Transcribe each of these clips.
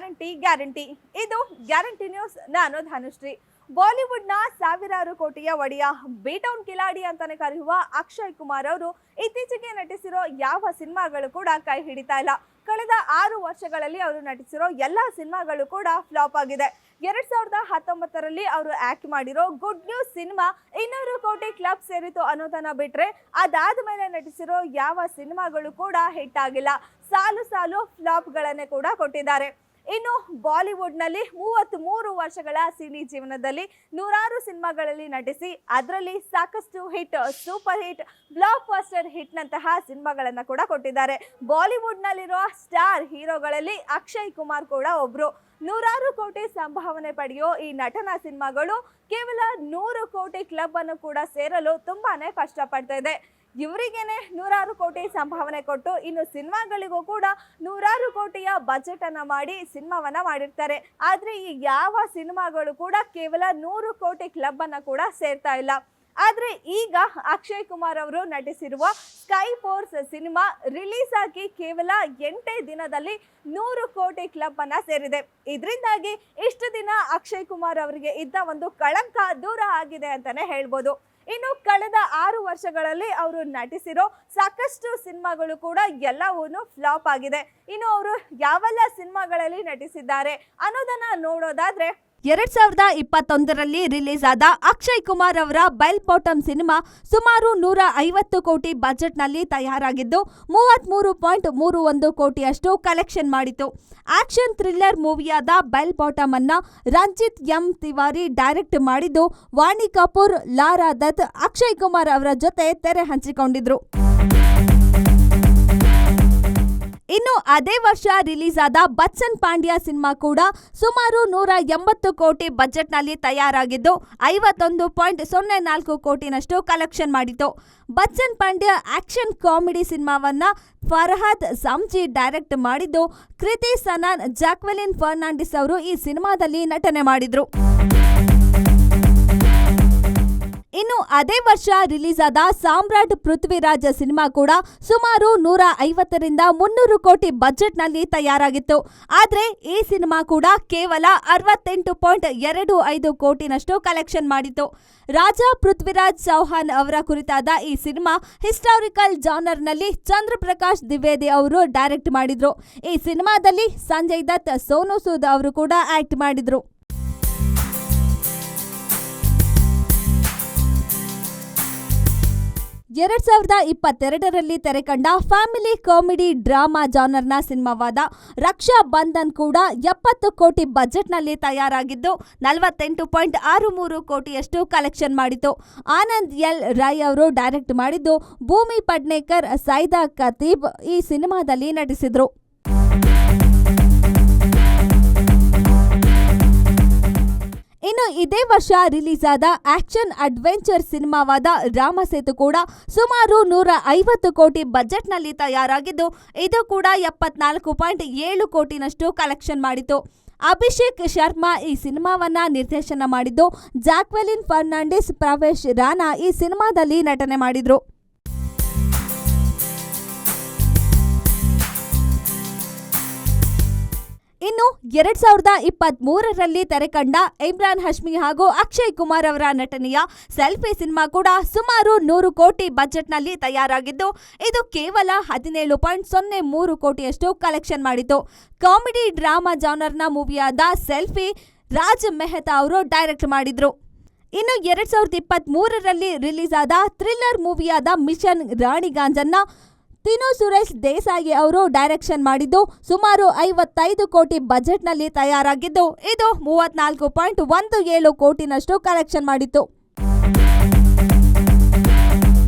Guarantee ಇದು guarantee news. ನಾನು ಧನುಶ್ರೀ. ಬಾಲಿವುಡ್ನ ಸಾವಿರಾರು ಕೋಟಿಯ ಒಡೆಯ ಬೀಟೌನ್ ಕಿಲಾಡಿ ಅಂತಾನೆ ಕರೆಯುವ ಅಕ್ಷಯ್ ಕುಮಾರ್ ಅವರು ಇತ್ತೀಚೆಗೆ ನಟಿಸಿರೋ ಯಾವ ಸಿನಿಮಾಗಳು ಕೂಡ ಕೈ ಹಿಡಿತಾ ಇಲ್ಲ. ಕಳೆದ 6 ವರ್ಷಗಳಲ್ಲಿ ಅವರು ನಟಿಸಿರೋ ಎಲ್ಲ ಸಿನಿಮಾಗಳು ಕೂಡ ಫ್ಲಾಪ್ ಆಗಿದೆ. 2019ರಲ್ಲಿ ಅವರು ಆಕ್ಟ್ ಮಾಡಿರೋ ಗುಡ್ ನ್ಯೂಸ್ ಸಿನಿಮಾ 200 ಕೋಟಿ ಕ್ಲಬ್ ಸೇರಿತು ಅನ್ನೋದನ್ನ ಬಿಟ್ರೆ ಅದಾದ ಮೇಲೆ ನಟಿಸಿರೋ ಯಾವ ಸಿನಿಮಾಗಳು ಕೂಡ ಹಿಟ್ ಆಗಿಲ್ಲ. ಸಾಲು ಫ್ಲಾಪ್ಗಳನ್ನೇ ಕೂಡ ಕೊಟ್ಟಿದ್ದಾರೆ. ಇನ್ನು ಬಾಲಿವುಡ್ನಲ್ಲಿ 33 ವರ್ಷಗಳ ಸಿನಿ ಜೀವನದಲ್ಲಿ ನೂರಾರು ಸಿನಿಮಾಗಳಲ್ಲಿ ನಟಿಸಿ ಅದರಲ್ಲಿ ಸಾಕಷ್ಟು hit, super hit, blockbuster hit ನಂತಹ ಸಿನಿಮಾಗಳನ್ನ ಕೂಡ ಕೊಟ್ಟಿದ್ದಾರೆ. ಬಾಲಿವುಡ್ನಲ್ಲಿರುವ ಸ್ಟಾರ್ ಹೀರೋಗಳಲ್ಲಿ ಅಕ್ಷಯ್ ಕುಮಾರ್ ಕೂಡ ಒಬ್ರು. ನೂರಾರು ಕೋಟಿ ಸಂಭಾವನೆ ಪಡೆಯೋ ಈ ನಟನ ಸಿನಿಮಾಗಳು ಕೇವಲ 100 ಕೋಟಿ ಕ್ಲಬ್ ಅನ್ನು ಕೂಡ ಸೇರಲು ತುಂಬಾನೇ ಕಷ್ಟಪಡ್ತಾ ಇದೆ. ಇವರಿಗೇನೆ ನೂರಾರು ಕೋಟಿ ಸಂಭಾವನೆ ಕೊಟ್ಟು ಇನ್ನು ಸಿನಿಮಾಗಳಿಗೂ ಕೂಡ ನೂರಾರು ಕೋಟಿಯ ಬಜೆಟ್ ಅನ್ನ ಮಾಡಿ ಸಿನಿಮಾವನ್ನ ಮಾಡಿರ್ತಾರೆ. ಆದ್ರೆ ಈ ಯಾವ ಸಿನಿಮಾಗಳು ಕೂಡ ಕೇವಲ 100 ಕೋಟಿ ಕ್ಲಬ್ ಅನ್ನ ಕೂಡ ಸೇರ್ತಾ ಇಲ್ಲ. ಆದ್ರೆ ಈಗ ಅಕ್ಷಯ್ ಕುಮಾರ್ ಅವರು ನಟಿಸಿರುವ ಸ್ಕೈ ಫೋರ್ಸ್ ಸಿನಿಮಾ ರಿಲೀಸ್ ಆಗಿ ಕೇವಲ 8 ದಿನದಲ್ಲಿ 100 ಕೋಟಿ ಕ್ಲಬ್ ಅನ್ನ ಸೇರಿದೆ. ಇದರಿಂದಾಗಿ ಇಷ್ಟು ದಿನ ಅಕ್ಷಯ್ ಕುಮಾರ್ ಅವರಿಗೆ ಇದ್ದ ಒಂದು ಕಳಂಕ ದೂರ ಆಗಿದೆ ಅಂತಾನೆ ಹೇಳ್ಬೋದು. ಇನ್ನು ಕಳೆದ 6 ವರ್ಷಗಳಲ್ಲಿ ಅವರು ನಟಿಸಿರೋ ಸಾಕಷ್ಟು ಸಿನಿಮಾಗಳು ಕೂಡ ಎಲ್ಲವೂ ಫ್ಲಾಪ್ ಆಗಿದೆ. ಇನ್ನು ಅವರು ಯಾವೆಲ್ಲ ಸಿನಿಮಾಗಳಲ್ಲಿ ನಟಿಸಿದ್ದಾರೆ ಅನ್ನೋದನ್ನ ನೋಡೋದಾದ್ರೆ 2021ರಲ್ಲಿ ರಿಲೀಸ್ ಆದ ಅಕ್ಷಯ್ ಕುಮಾರ್ ಅವರ ಬೆಲ್ ಬಾಟಮ್ ಸಿನಿಮಾ ಸುಮಾರು 150 ಕೋಟಿ ಬಜೆಟ್ನಲ್ಲಿ ತಯಾರಾಗಿದ್ದು 33.31 ಕೋಟಿಯಷ್ಟು ಕಲೆಕ್ಷನ್ ಮಾಡಿತು. ಆಕ್ಷನ್ ಥ್ರಿಲ್ಲರ್ ಮೂವಿಯಾದ ಬೆಲ್ ಬಾಟಮ್ ಅನ್ನ ರಂಜಿತ್ ಎಂ ತಿವಾರಿ ಡೈರೆಕ್ಟ್ ಮಾಡಿದ್ದು ವಾಣಿ ಕಪೂರ್, ಲಾರಾ ದತ್, ಅಕ್ಷಯ್ ಕುಮಾರ್ ಅವರ ಜೊತೆ ತೆರೆ ಹಂಚಿಕೊಂಡಿದ್ರು. ಇನ್ನು ಅದೇ ವರ್ಷ ರಿಲೀಸ್ ಆದ ಬಚ್ಚನ್ ಪಾಂಡ್ಯ ಸಿನಿಮಾ ಕೂಡ ಸುಮಾರು 180 ಕೋಟಿ ಬಜೆಟ್ನಲ್ಲಿ ತಯಾರಾಗಿದ್ದು 51.04 ಕೋಟಿನಷ್ಟು ಕಲೆಕ್ಷನ್ ಮಾಡಿತು. ಬಚ್ಚನ್ ಪಾಂಡ್ಯ ಆಕ್ಷನ್ ಕಾಮಿಡಿ ಸಿನಿಮಾವನ್ನ ಫರ್ಹಾದ್ ಸಂಜಿ ಡೈರೆಕ್ಟ್ ಮಾಡಿದ್ದು ಕೃತಿ ಸನನ್, ಜಾಕ್ವೆಲಿನ್ ಫರ್ನಾಂಡಿಸ್ ಅವರು ಈ ಸಿನಿಮಾದಲ್ಲಿ ನಟನೆ ಮಾಡಿದ್ರು. ಇನ್ನು ಅದೇ ವರ್ಷ ರಿಲೀಸ್ ಆದ ಸಾಮ್ರಾಟ್ ಪೃಥ್ವಿರಾಜ್ ಸಿನಿಮಾ ಕೂಡ ಸುಮಾರು 150ರಿಂದ 300 ಕೋಟಿ ಬಜೆಟ್ನಲ್ಲಿ ತಯಾರಾಗಿತ್ತು. ಆದ್ರೆ ಈ ಸಿನಿಮಾ ಕೂಡ ಕೇವಲ 68.25 ಕೋಟಿನಷ್ಟು ಕಲೆಕ್ಷನ್ ಮಾಡಿತು. ರಾಜಾ ಪೃಥ್ವಿರಾಜ್ ಚೌಹಾನ್ ಅವರ ಕುರಿತಾದ ಈ ಸಿನಿಮಾ ಹಿಸ್ಟಾರಿಕಲ್ ಜಾನರ್ನಲ್ಲಿ ಚಂದ್ರಪ್ರಕಾಶ್ ದ್ವಿವೇದಿ ಅವರು ಡೈರೆಕ್ಟ್ ಮಾಡಿದ್ರು. ಈ ಸಿನಿಮಾದಲ್ಲಿ ಸಂಜಯ್ ದತ್, ಸೋನು ಸೂದ್ ಅವರು ಕೂಡ ಆಕ್ಟ್ ಮಾಡಿದ್ರು. 2022ರಲ್ಲಿ ತೆರೆಕಂಡ family comedy drama ಜಾನರ್ನ ಸಿನಿಮಾವಾದ Raksha Bandhan ಕೂಡ 70 ಕೋಟಿ ಬಜೆಟ್ನಲ್ಲಿ ತಯಾರಾಗಿದ್ದು 48.63 ಕೋಟಿಯಷ್ಟು ಕಲೆಕ್ಷನ್ ಮಾಡಿತು. ಆನಂದ್ ಎಲ್ ರೈ ಅವರು ಡೈರೆಕ್ಟ್ ಮಾಡಿದ್ದು ಭೂಮಿ ಪಡ್ನೇಕರ್, ಸೈದಾ ಖತೀಬ್ ಈ ಸಿನಿಮಾದಲ್ಲಿ ನಟಿಸಿದ್ರು. ಇನ್ನು ಇದೇ ವರ್ಷ ರಿಲೀಸ್ ಆದ ಆಕ್ಷನ್ ಅಡ್ವೆಂಚರ್ ಸಿನಿಮಾವಾದ ರಾಮಸೇತು ಕೂಡ ಸುಮಾರು 150 ಕೋಟಿ ಬಜೆಟ್ನಲ್ಲಿ ತಯಾರಾಗಿದ್ದು ಇದು ಕೂಡ 74.7 ಕೋಟಿನಷ್ಟು ಕಲೆಕ್ಷನ್ ಮಾಡಿತು. ಅಭಿಷೇಕ್ ಶರ್ಮಾ ಈ ಸಿನಿಮಾವನ್ನ ನಿರ್ದೇಶನ ಮಾಡಿದ್ದು ಜಾಕ್ವೆಲಿನ್ ಫರ್ನಾಂಡಿಸ್, ಪ್ರವೇಶ್ ರಾಣಾ ಈ ಸಿನಿಮಾದಲ್ಲಿ ನಟನೆ ಮಾಡಿದ್ರು. ಇನ್ನು 2023ರಲ್ಲಿ ತೆರೆಕಂಡ ಇಮ್ರಾನ್ ಹಶ್ಮಿ ಹಾಗೂ ಅಕ್ಷಯ್ ಕುಮಾರ್ ಅವರ ನಟನೆಯ ಸೆಲ್ಫಿ ಸಿನಿಮಾ ಕೂಡ ಸುಮಾರು 100 ಕೋಟಿ ಬಜೆಟ್ನಲ್ಲಿ ತಯಾರಾಗಿದ್ದು ಇದು ಕೇವಲ 17.03 ಕೋಟಿಯಷ್ಟು ಕಲೆಕ್ಷನ್ ಮಾಡಿತು. ಕಾಮಿಡಿ ಡ್ರಾಮಾ ಜಾನರ್ನ ಮೂವಿಯಾದ ಸೆಲ್ಫಿ ರಾಜ್ ಮೆಹ್ತಾ ಅವರು ಡೈರೆಕ್ಟ್ ಮಾಡಿದ್ರು. ಇನ್ನು 2023ರಲ್ಲಿ ರಿಲೀಸ್ ಆದ ಥ್ರಿಲ್ಲರ್ ಮೂವಿಯಾದ ಮಿಷನ್ ರಾಣಿಗಾಂಜನ್ನ ತಿನು ಸುರೇಶ್ ದೇಸಾಯಿ ಅವರು ಡೈರೆಕ್ಷನ್ ಮಾಡಿದ್ದು ಸುಮಾರು 55 ಕೋಟಿ ಬಜೆಟ್ನಲ್ಲಿ ತಯಾರಾಗಿದ್ದು ಇದು 34.17 ಕೋಟಿನಷ್ಟು ಕಲೆಕ್ಷನ್ ಮಾಡಿತ್ತು.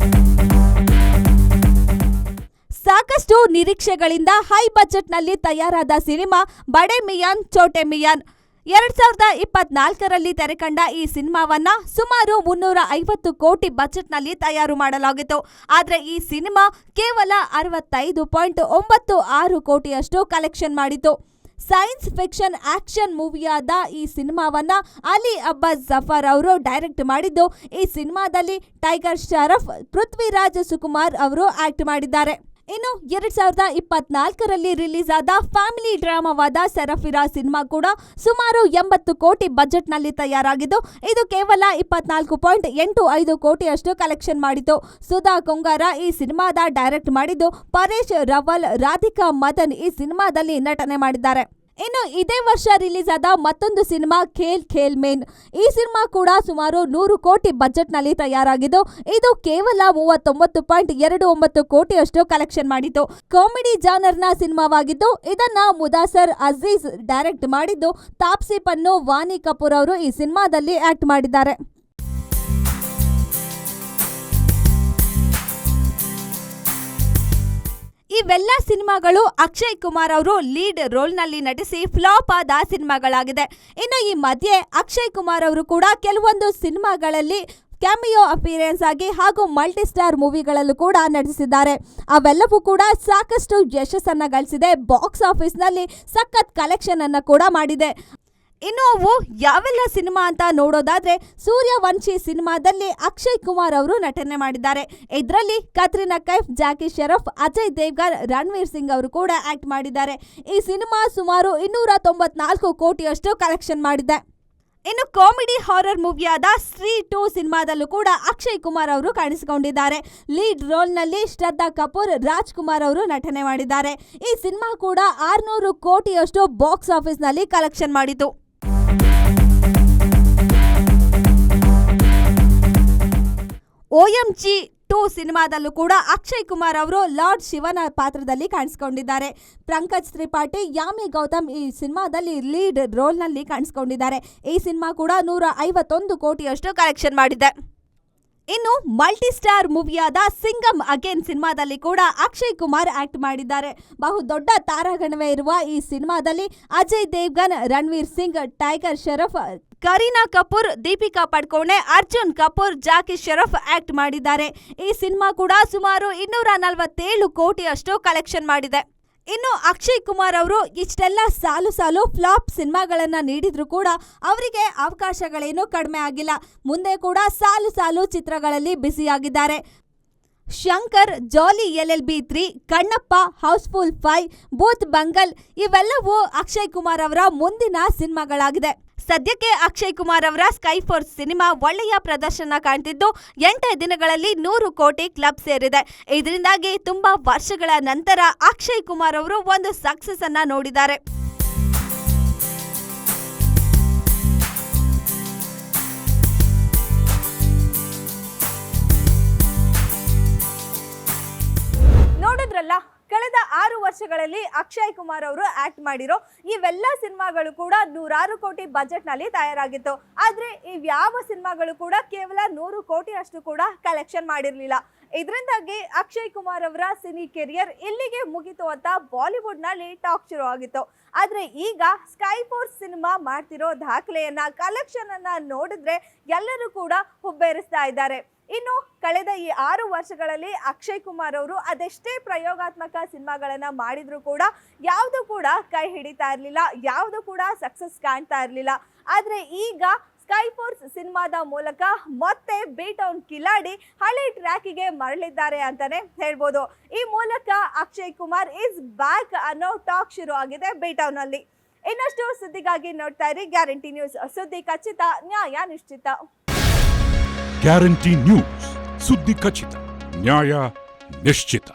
ಸಾಕಷ್ಟು ನಿರೀಕ್ಷೆಗಳಿಂದ ಹೈ ಬಜೆಟ್ನಲ್ಲಿ ತಯಾರಾದ ಸಿನಿಮಾ ಬಡೆ ಮಿಯಾನ್ ಚೋಟೆ ಮಿಯಾನ್. 2024ರಲ್ಲಿ ತೆರೆಕಂಡ ಈ ಸಿನಿಮಾವನ್ನ ಸುಮಾರು 350 ಕೋಟಿ ಬಜೆಟ್ನಲ್ಲಿ ತಯಾರು ಮಾಡಲಾಗಿತ್ತು. ಆದರೆ ಈ ಸಿನಿಮಾ ಕೇವಲ 65.96 ಕೋಟಿಯಷ್ಟು ಕಲೆಕ್ಷನ್ ಮಾಡಿತು. ಸೈನ್ಸ್ ಫಿಕ್ಷನ್ ಆಕ್ಷನ್ ಮೂವಿಯಾದ ಈ ಸಿನಿಮಾವನ್ನ ಅಲಿ ಅಬ್ಬಾಸ್ ಜಫರ್ ಅವರು ಡೈರೆಕ್ಟ್ ಮಾಡಿದ್ದು ಈ ಸಿನಿಮಾದಲ್ಲಿ ಟೈಗರ್ ಶ್ರಾಫ್, ಪೃಥ್ವಿರಾಜ್ ಸುಕುಮಾರ್ ಅವರು ಆಕ್ಟ್ ಮಾಡಿದ್ದಾರೆ. ಇನ್ನು 2024ರಲ್ಲಿ ರಿಲೀಸ್ ಆದ ಫ್ಯಾಮಿಲಿ ಡ್ರಾಮಾವಾದ ಸೆರಫಿರಾ ಸಿನಿಮಾ ಕೂಡ ಸುಮಾರು 80 ಕೋಟಿ ಬಜೆಟ್ನಲ್ಲಿ ತಯಾರಾಗಿದ್ದು ಇದು ಕೇವಲ 24.85 ಕೋಟಿಯಷ್ಟು ಕಲೆಕ್ಷನ್ ಮಾಡಿತು. ಸುಧಾ ಕೊಂಗಾರ ಈ ಸಿನಿಮಾದ ಡೈರೆಕ್ಟ್ ಮಾಡಿದ್ದು, ಪರೇಶ್ ರವಲ್, ರಾಧಿಕಾ ಮದನ್ ಈ ಸಿನಿಮಾದಲ್ಲಿ ನಟನೆ ಮಾಡಿದ್ದಾರೆ. ಇನ್ನು ಇದೇ ವರ್ಷ ರಿಲೀಸ್ ಆದ ಮತ್ತೊಂದು ಸಿನಿಮಾ ಖೇಲ್ ಖೇಲ್ ಮೇನ್. ಈ ಸಿನಿಮಾ ಕೂಡ ಸುಮಾರು 100 ಕೋಟಿ ಬಜೆಟ್ನಲ್ಲಿ ತಯಾರಾಗಿದ್ದು ಇದು ಕೇವಲ 39.29 ಕೋಟಿಯಷ್ಟು ಕಲೆಕ್ಷನ್ ಮಾಡಿತು. ಕಾಮಿಡಿ ಜಾನರ್ನ ಸಿನಿಮಾವಾಗಿದ್ದು ಇದನ್ನ ಮುದಾಸರ್ ಅಜೀಜ್ ಡೈರೆಕ್ಟ್ ಮಾಡಿದ್ದು, ತಾಪ್ಸಿ ಪನ್ನು, ವಾನಿ ಕಪೂರ್ ಅವರು ಈ ಸಿನಿಮಾದಲ್ಲಿ ಆಕ್ಟ್ ಮಾಡಿದ್ದಾರೆ. ಇವೆಲ್ಲ ಸಿನಿಮಾಗಳು ಅಕ್ಷಯ್ ಕುಮಾರ್ ಅವರು ಲೀಡ್ ರೋಲ್ನಲ್ಲಿ ನಟಿಸಿ ಫ್ಲಾಪ್ ಆದ ಸಿನಿಮಾಗಳಾಗಿದೆ. ಇನ್ನು ಈ ಮಧ್ಯೆ ಅಕ್ಷಯ್ ಕುಮಾರ್ ಅವರು ಕೂಡ ಕೆಲವೊಂದು ಸಿನಿಮಾಗಳಲ್ಲಿ ಕ್ಯಾಮಿಯೋ ಅಪಿಯರೆನ್ಸ್ ಆಗಿ ಹಾಗೂ ಮಲ್ಟಿ ಸ್ಟಾರ್ ಮೂವಿಗಳಲ್ಲೂ ಕೂಡ ನಟಿಸಿದ್ದಾರೆ. ಅವೆಲ್ಲವೂ ಕೂಡ ಸಾಕಷ್ಟು ಯಶಸ್ಸನ್ನ ಗಳಿಸಿದೆ. ಬಾಕ್ಸ್ ಆಫೀಸ್ನಲ್ಲಿ ಸಖತ್ ಕಲೆಕ್ಷನ್ ಅನ್ನ ಕೂಡ ಮಾಡಿದೆ. ಇನ್ನು ಅವು ಯಾವೆಲ್ಲ ಸಿನಿಮಾ ಅಂತ ನೋಡೋದಾದ್ರೆ, ಸೂರ್ಯವಂಶಿ ಸಿನಿಮಾದಲ್ಲಿ ಅಕ್ಷಯ್ ಕುಮಾರ್ ಅವರು ನಟನೆ ಮಾಡಿದ್ದಾರೆ. ಇದರಲ್ಲಿ ಕತ್ರಿನಾ ಕೈಫ್, ಜಾಕಿ ಶ್ರಫ್, ಅಜಯ್ ದೇವ್ಗನ್, ರಣವೀರ್ ಸಿಂಗ್ ಅವರು ಕೂಡ ಆಕ್ಟ್ ಮಾಡಿದ್ದಾರೆ. ಈ ಸಿನಿಮಾ ಸುಮಾರು 294 ಕೋಟಿಯಷ್ಟು ಕಲೆಕ್ಷನ್ ಮಾಡಿದೆ. ಇನ್ನು ಕಾಮಿಡಿ ಹಾರರ್ ಮೂವಿಯಾದ ಸ್ತ್ರೀ 2 ಸಿನಿಮಾದಲ್ಲೂ ಕೂಡ ಅಕ್ಷಯ್ ಕುಮಾರ್ ಅವರು ಕಾಣಿಸಿಕೊಂಡಿದ್ದಾರೆ. ಲೀಡ್ ರೋಲ್ನಲ್ಲಿ ಶ್ರದ್ಧಾ ಕಪೂರ್, ರಾಜ್ಕುಮಾರ್ ಅವರು ನಟನೆ ಮಾಡಿದ್ದಾರೆ. ಈ ಸಿನಿಮಾ ಕೂಡ 600 ಕೋಟಿಯಷ್ಟು ಬಾಕ್ಸ್ ಆಫೀಸ್ನಲ್ಲಿ ಕಲೆಕ್ಷನ್ ಮಾಡಿತು. OMG 2 ಸಿನಿಮಾದಲ್ಲೂ ಕೂಡ ಅಕ್ಷಯ್ ಕುಮಾರ್ ಅವರು ಲಾರ್ಡ್ ಶಿವನ ಪಾತ್ರದಲ್ಲಿ ಕಾಣಿಸಿಕೊಂಡಿದ್ದಾರೆ. ಪಂಕಜ್ ತ್ರಿಪಾಠಿ, ಯಾಮಿ ಗೌತಮ್ ಈ ಸಿನಿಮಾದಲ್ಲಿ ಲೀಡ್ ರೋಲ್ನಲ್ಲಿ ಕಾಣಿಸಿಕೊಂಡಿದ್ದಾರೆ. ಈ ಸಿನಿಮಾ ಕೂಡ 151 ಕೋಟಿಯಷ್ಟು ಕಲೆಕ್ಷನ್ ಮಾಡಿದೆ. ಇನ್ನು ಮಲ್ಟಿ ಸ್ಟಾರ್ ಮೂವಿಯಾದ ಸಿಂಗಮ್ ಅಗೇನ್ ಸಿನಿಮಾದಲ್ಲಿ ಕೂಡ ಅಕ್ಷಯ್ ಕುಮಾರ್ ಆಕ್ಟ್ ಮಾಡಿದ್ದಾರೆ. ಬಹುದೊಡ್ಡ ತಾರಾಗಣವೇ ಇರುವ ಈ ಸಿನಿಮಾದಲ್ಲಿ ಅಜಯ್ ದೇವ್ಗನ್, ರಣವೀರ್ ಸಿಂಗ್, ಟೈಗರ್ ಶ್ರಫ್, ಕರೀನಾ ಕಪೂರ್, ದೀಪಿಕಾ ಪಡ್ಕೋಣೆ, ಅರ್ಜುನ್ ಕಪೂರ್, ಜಾಕಿ ಶ್ರಫ್ ಆಕ್ಟ್ ಮಾಡಿದ್ದಾರೆ. ಈ ಸಿನಿಮಾ ಕೂಡ ಸುಮಾರು 247 ಕೋಟಿಯಷ್ಟು ಕಲೆಕ್ಷನ್ ಮಾಡಿದೆ. ಇನ್ನು ಅಕ್ಷಯ್ ಕುಮಾರ್ ಅವರು ಇಷ್ಟೆಲ್ಲ ಸಾಲು ಫ್ಲಾಪ್ ಸಿನಿಮಾಗಳನ್ನ ನೀಡಿದ್ರು ಕೂಡ ಅವರಿಗೆ ಅವಕಾಶಗಳೇನು ಕಡಿಮೆ ಆಗಿಲ್ಲ. ಮುಂದೆ ಕೂಡ ಸಾಲು ಚಿತ್ರಗಳಲ್ಲಿ ಬ್ಯುಸಿಯಾಗಿದ್ದಾರೆ. ಶಂಕರ್, ಜಾಲಿ LLB 3, ಕಣ್ಣಪ್ಪ, ಹೌಸ್ಫುಲ್ 5, ಬೂತ್ ಬಂಗಲ್ ಇವೆಲ್ಲವೂ ಅಕ್ಷಯ್ ಕುಮಾರ್ ಅವರ ಮುಂದಿನ ಸಿನಿಮಾಗಳಾಗಿದೆ. ಸದ್ಯಕ್ಕೆ ಅಕ್ಷಯ್ ಕುಮಾರ್ ಅವರ ಸ್ಕೈ ಫೋರ್ಸ್ ಸಿನಿಮಾ ಒಳ್ಳೆಯ ಪ್ರದರ್ಶನ ಕಾಣ್ತಿದ್ದು 8 ದಿನಗಳಲ್ಲಿ 100 ಕೋಟಿ ಕ್ಲಬ್ ಸೇರಿದೆ. ಇದರಿಂದಾಗಿ ತುಂಬಾ ವರ್ಷಗಳ ನಂತರ ಅಕ್ಷಯ್ ಕುಮಾರ್ ಅವರು ಒಂದು ಸಕ್ಸಸ್ ಅನ್ನ ನೋಡಿದ್ದಾರೆ. ನೋಡಿದ್ರಲ್ಲ, ಕಳೆದ 6 ವರ್ಷಗಳಲ್ಲಿ ಅಕ್ಷಯ್ ಕುಮಾರ್ ಅವರು ಆಕ್ಟ್ ಮಾಡಿರೋ ಇವೆಲ್ಲ ಸಿನಿಮಾಗಳು ಕೂಡ 100 ಕೋಟಿ ಬಜೆಟ್ ನಲ್ಲಿ ತಯಾರಾಗಿತ್ತು. ಆದ್ರೆ ಇವ್ಯಾವ ಸಿನಿಮಾಗಳು ಕೂಡ ಕೇವಲ 100 ಕೋಟಿ ಅಷ್ಟು ಕೂಡ ಕಲೆಕ್ಷನ್ ಮಾಡಿರ್ಲಿಲ್ಲ. ಇದರಿಂದಾಗಿ ಅಕ್ಷಯ್ ಕುಮಾರ್ ಅವರ ಸಿನಿ ಕೆರಿಯರ್ ಇಲ್ಲಿಗೆ ಮುಗಿತು ಅಂತ ಬಾಲಿವುಡ್ ನಲ್ಲಿ ಟಾಕ್ ಶುರು ಆಗಿತ್ತು. ಆದ್ರೆ ಈಗ ಸ್ಕೈ ಫೋರ್ಸ್ ಸಿನಿಮಾ ಮಾಡ್ತಿರೋ ದಾಖಲೆಯನ್ನ, ಕಲೆಕ್ಷನ್ ಅನ್ನ ನೋಡಿದ್ರೆ ಎಲ್ಲರೂ ಕೂಡ ಹುಬ್ಬೇರಿಸ್ತಾ ಇದ್ದಾರೆ. ಇನ್ನು ಕಳೆದ ಈ 6 ವರ್ಷಗಳಲ್ಲಿ ಅಕ್ಷಯ್ ಕುಮಾರ್ ಅವರು ಅದೆಷ್ಟೇ ಪ್ರಯೋಗಾತ್ಮಕ ಸಿನಿಮಾಗಳನ್ನ ಮಾಡಿದ್ರು ಕೂಡ ಯಾವುದು ಕೂಡ ಕೈ ಹಿಡಿತಾ ಇರಲಿಲ್ಲ, ಯಾವುದು ಕೂಡ ಸಕ್ಸಸ್ ಕಾಣ್ತಾ ಇರಲಿಲ್ಲ. ಆದ್ರೆ ಈಗ ಸ್ಕೈ ಫೋರ್ಸ್ ಸಿನಿಮಾದ ಮೂಲಕ ಮತ್ತೆ ಬೀಟೌನ್ ಕಿಲಾಡಿ ಹಳೆ ಟ್ರ್ಯಾಕಿಗೆ ಮರಳಿದ್ದಾರೆ ಅಂತಾನೆ ಹೇಳ್ಬೋದು. ಈ ಮೂಲಕ ಅಕ್ಷಯ್ ಕುಮಾರ್ ಇಸ್ ಬ್ಯಾಕ್ ಅನ್ನೋ ಟಾಕ್ ಶುರು ಆಗಿದೆ ಬೀಟೌನ್ ಅಲ್ಲಿ. ಇನ್ನಷ್ಟು ಸುದ್ದಿಗಾಗಿ ನೋಡ್ತಾ ಇರಿ ಗ್ಯಾರಂಟಿ ನ್ಯೂಸ್. ಸುದ್ದಿ ಖಚಿತ, ನ್ಯಾಯ ನಿಶ್ಚಿತ. ಗ್ಯಾರಂಟಿ ನ್ಯೂಸ್, ಸುದ್ದಿ ಖಚಿತ, ನ್ಯಾಯ ನಿಶ್ಚಿತ.